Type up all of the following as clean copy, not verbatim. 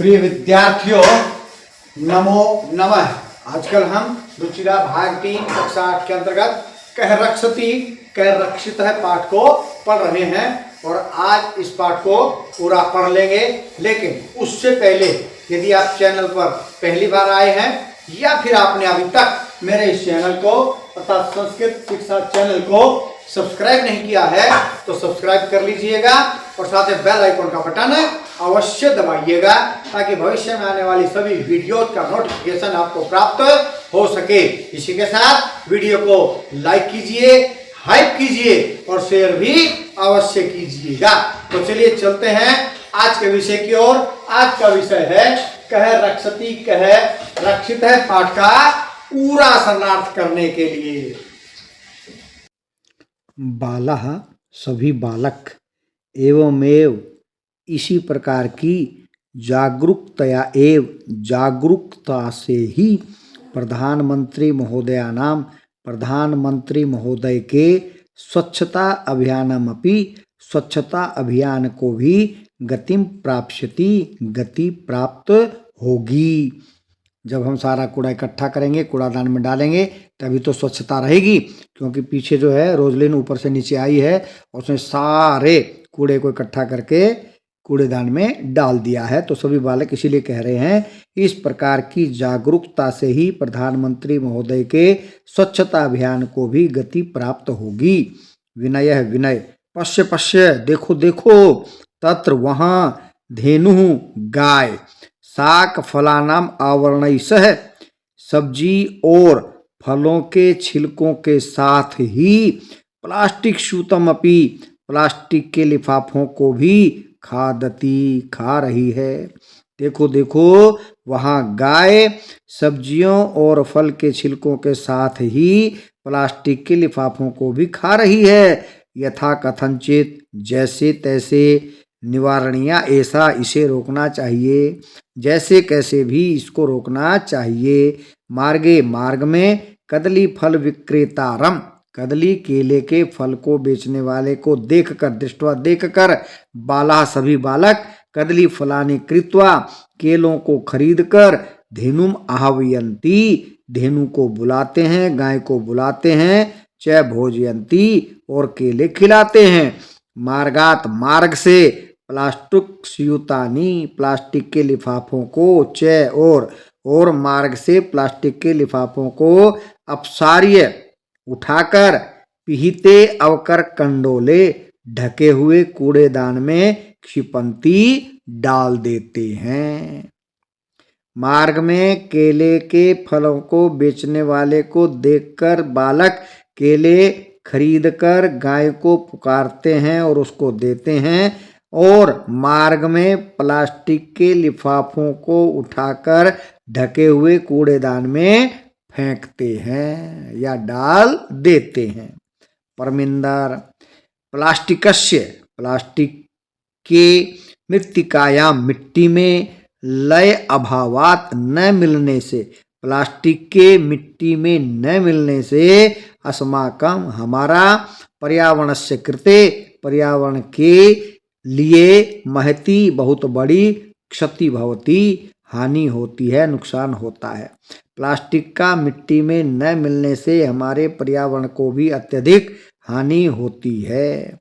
प्रिय विद्यार्थियों, नमो नमः। आजकल हम रुचिरा भाग 3 कक्षा 8 के अंतर्गत कह रक्षति कह रक्षित है पाठ को पढ़ रहे हैं और आज इस पाठ को पूरा पढ़ लेंगे। लेकिन उससे पहले यदि आप चैनल पर पहली बार आए हैं या फिर आपने अभी तक मेरे इस चैनल को अर्थात संस्कृत शिक्षा चैनल को सब्सक्राइब नहीं किया है तो सब्सक्राइब कर लीजिएगा और साथ ही बेल आइकन का बटन अवश्य दबाइएगा ताकि भविष्य में आने वाली सभी वीडियो का नोटिफिकेशन आपको प्राप्त हो सके। इसी के साथ वीडियो को लाइक कीजिए, हाइप कीजिए और शेयर भी अवश्य कीजिएगा। तो चलिए चलते हैं आज के विषय की ओर। आज का विषय है कह रक्षति कह रक्षित है पाठ का पूरा शरणार्थ करने के लिए। बालः सभी बालक एवमेव इसी प्रकार की जागरूकतया एव जागरूकता से ही प्रधानमंत्री महोदय के स्वच्छता अभियानमपि स्वच्छता अभियान को भी गतिम प्राप्स्यति गति प्राप्त होगी। जब हम सारा कूड़ा इकट्ठा करेंगे, कूड़ादान में डालेंगे तभी तो स्वच्छता रहेगी। क्योंकि पीछे जो है रोजलिन ऊपर से नीचे आई है और उसने सारे कूड़े को इकट्ठा करके कूड़ेदान में डाल दिया है। तो सभी बालक इसीलिए कह रहे हैं इस प्रकार की जागरूकता से ही प्रधानमंत्री महोदय के स्वच्छता अभियान को भी गति प्राप्त होगी। विनय विनय पश्य पश्य देखो देखो तत्र वहाँ धेनु गाय शाक फलानाम आवरणैः सब्जी और फलों के छिलकों के साथ ही प्लास्टिक सूतमपि प्लास्टिक के लिफाफों को भी खादती खा रही है। देखो देखो वहाँ गाय सब्जियों और फल के छिलकों के साथ ही प्लास्टिक के लिफाफों को भी खा रही है। यथा कथनचित जैसे तैसे निवारणीय ऐसा इसे रोकना चाहिए, जैसे कैसे भी इसको रोकना चाहिए। मार्गे मार्ग में कदली फल विक्रेतारम कदली केले के फल को बेचने वाले को देखकर दृष्टवा देखकर बाला सभी बालक कदली फलानि कृत्वा केलों को खरीदकर धेनुम आहवयंती धेनु को बुलाते हैं, गाय को बुलाते हैं, च भोजयंती और केले खिलाते हैं। मार्गात मार्ग से प्लास्टिक स्यूतानी प्लास्टिक के लिफाफों को च और मार्ग से प्लास्टिक के लिफाफों को अपसार्य उठाकर पिहिते अवकर कंडोले ढके हुए कूड़ेदान में क्षिपंती डाल देते हैं। मार्ग में केले के फलों को बेचने वाले को देखकर बालक केले खरीदकर गाय को पुकारते हैं और उसको देते हैं और मार्ग में प्लास्टिक के लिफाफों को उठाकर ढके हुए कूड़ेदान में फेंकते हैं या डाल देते हैं। परमिंदर प्लास्टिकस्य प्लास्टिक के मृत्तिकायाम मिट्टी में लय अभावात न मिलने से प्लास्टिक के मिट्टी में न मिलने से अस्माकं हमारा पर्यावरणस्य कृते पर्यावरण के लिए महती बहुत बड़ी क्षति भवती हानि होती है, नुकसान होता है। प्लास्टिक का मिट्टी में न मिलने से हमारे पर्यावरण को भी अत्यधिक हानि होती है।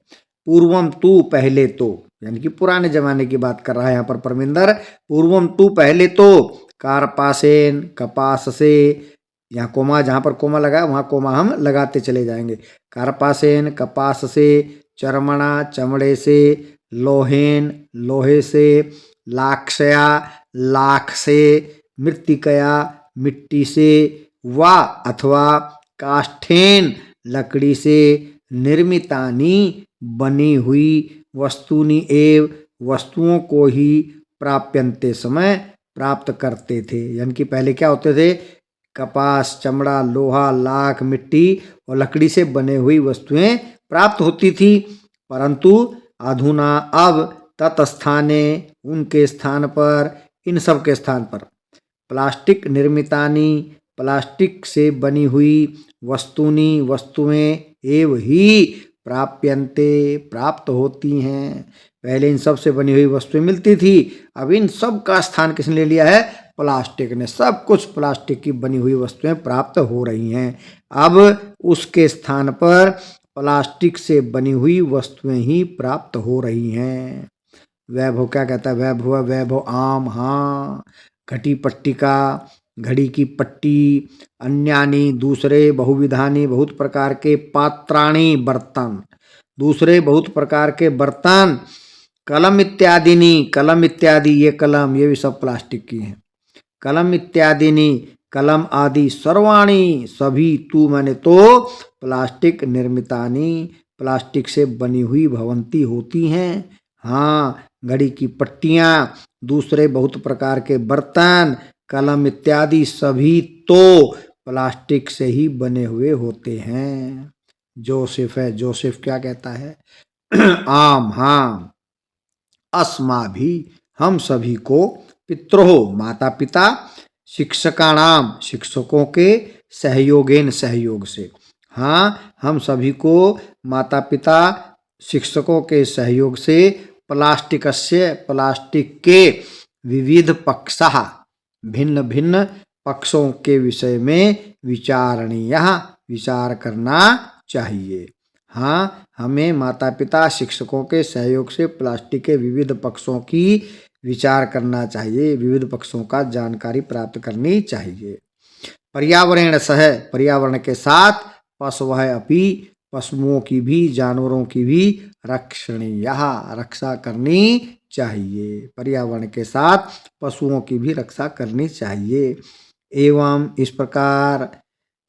पूर्वम तू पहले तो यानी कि पुराने जमाने की बात कर रहा है यहाँ पर परमिंदर। पूर्वम तू पहले तो कार्पासेन कपास से, यहाँ कोमा जहाँ पर कोमा लगा वहाँ कोमा हम लगाते चले जाएंगे। कार्पासेन कपास से, चर्मणा चमड़े से, लोहेन लोहे से, लाक्षया लाख से, मृत्तिकया मिट्टी से, वा अथवा काष्ठेन लकड़ी से, निर्मितानी बनी हुई वस्तुनि एव वस्तुओं को ही प्राप्यन्ते समय प्राप्त करते थे। यानी कि पहले क्या होते थे, कपास चमड़ा लोहा लाख मिट्टी और लकड़ी से बने हुई वस्तुएं प्राप्त होती थी। परंतु अधुना अब तत्स्थाने उनके स्थान पर इन सब के स्थान पर प्लास्टिक निर्मितानी प्लास्टिक से बनी हुई वस्तुएं एव ही प्राप्यन्ते प्राप्त होती हैं। पहले इन सब से बनी हुई वस्तुएं मिलती थी, अब इन सब का स्थान किसने ले लिया है? प्लास्टिक ने। सब कुछ प्लास्टिक की बनी हुई वस्तुएं प्राप्त हो रही हैं। अब उसके स्थान पर प्लास्टिक से बनी हुई वस्तुएं ही प्राप्त हो रही हैं। वैभव क्या कहता है? वैभव वैभव आम, हाँ, घटी पट्टिका, घड़ी की पट्टी, अन्यानी दूसरे, बहुविधानी बहुत प्रकार के, पात्राणी बर्तन दूसरे बहुत प्रकार के बर्तन, कलम इत्यादिनी, कलम इत्यादि, ये कलम ये भी सब प्लास्टिक की हैं। कलम इत्यादिनी, कलम आदि, सर्वाणी सभी, तू मैंने तो, प्लास्टिक निर्मितानी प्लास्टिक से बनी हुई भवंती होती हैं। हाँ, घड़ी की पट्टियाँ, दूसरे बहुत प्रकार के बर्तन, कलम इत्यादि सभी तो प्लास्टिक से ही बने हुए होते हैं। जोसेफ है, जोसेफ क्या कहता है? आम, हाँ, अस्मा भी हम सभी को, पितरो माता पिता, शिक्षकाणाम शिक्षकों के, सहयोगेन सहयोग से, हाँ, हम सभी को माता पिता शिक्षकों के सहयोग से, प्लास्टिकस्य प्लास्टिक के, विविध पक्षः भिन्न भिन्न पक्षों के विषय में विचारणीय विचार करना चाहिए। हाँ, हमें माता पिता शिक्षकों के सहयोग से प्लास्टिक के विविध पक्षों की विचार करना चाहिए, विविध पक्षों का जानकारी प्राप्त करनी चाहिए। पर्यावरण सह पर्यावरण के साथ, पशवः अपि पशुओं की भी, जानवरों की भी, रक्षणीय रक्षा करनी चाहिए। पर्यावरण के साथ पशुओं की भी रक्षा करनी चाहिए। एवं इस प्रकार,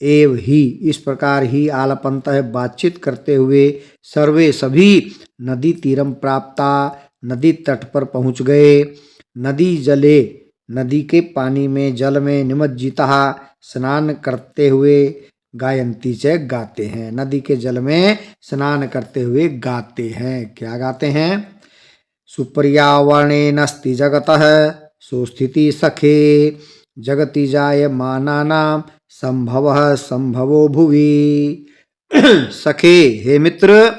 एव ही इस प्रकार ही, आलपंतः बातचीत करते हुए, सर्वे सभी, नदी तीरम प्राप्ता नदी तट पर पहुँच गए, नदी जले नदी के पानी में, जल में, निमज्जितः स्नान करते हुए, गायंती च गाते हैं, नदी के जल में स्नान करते हुए गाते हैं। क्या गाते हैं? सुपर्यावरणेनस्ति जगतः सुस्थिति सखे, जगति जायमानानां संभवः संभवो भुवि। सखे, हे मित्र,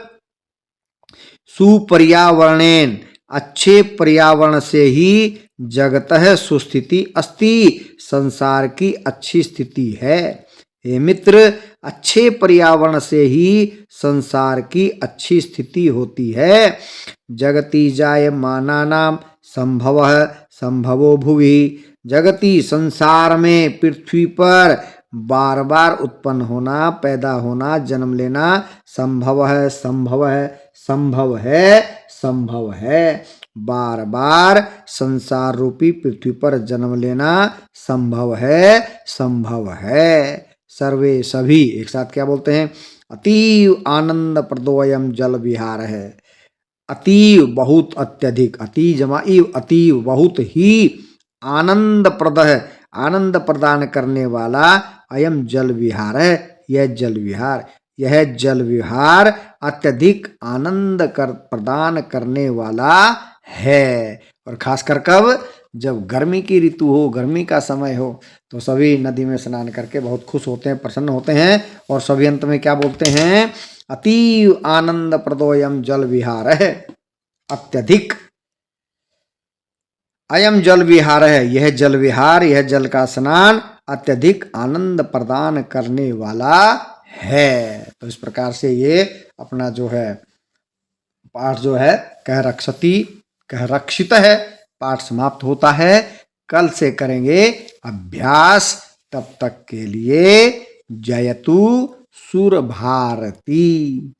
सुपर्यावरणेन अच्छे पर्यावरण से ही, जगतः सुस्थिति अस्ति संसार की अच्छी स्थिति है। हे मित्र, अच्छे पर्यावरण से ही संसार की अच्छी स्थिति होती है। जगति जायमानानां संभवः संभवो भुवि, जगति संसार में, पृथ्वी पर बार बार उत्पन्न होना, पैदा होना, जन्म लेना, संभव है संभव है संभव है संभव है, बार बार संसार रूपी पृथ्वी पर जन्म लेना संभव है संभव है। सर्वे सभी, एक साथ क्या बोलते हैं? अतीव आनंद प्रदोयम जल विहार है। अतीव बहुत, अत्यधिक, अति जमा इव अतीव बहुत ही, आनंद प्रद है आनंद प्रदान करने वाला, अयम जल विहार है यह जल विहार, यह जल विहार अत्यधिक आनंद प्रदान करने वाला है। और खासकर कब? जब गर्मी की ऋतु हो, गर्मी का समय हो, तो सभी नदी में स्नान करके बहुत खुश होते हैं, प्रसन्न होते हैं, और सभी अंत में क्या बोलते हैं? अतीव आनंद प्रदोयम जल विहार है, अत्यधिक, अयम जल विहार है यह जल विहार, यह जल का स्नान अत्यधिक आनंद प्रदान करने वाला है। तो इस प्रकार से ये अपना जो है पाठ जो है कह रक्षति, कह रक्षित है, पाठ समाप्त होता है। कल से करेंगे अभ्यास, तब तक के लिए जयतु सुर भारती।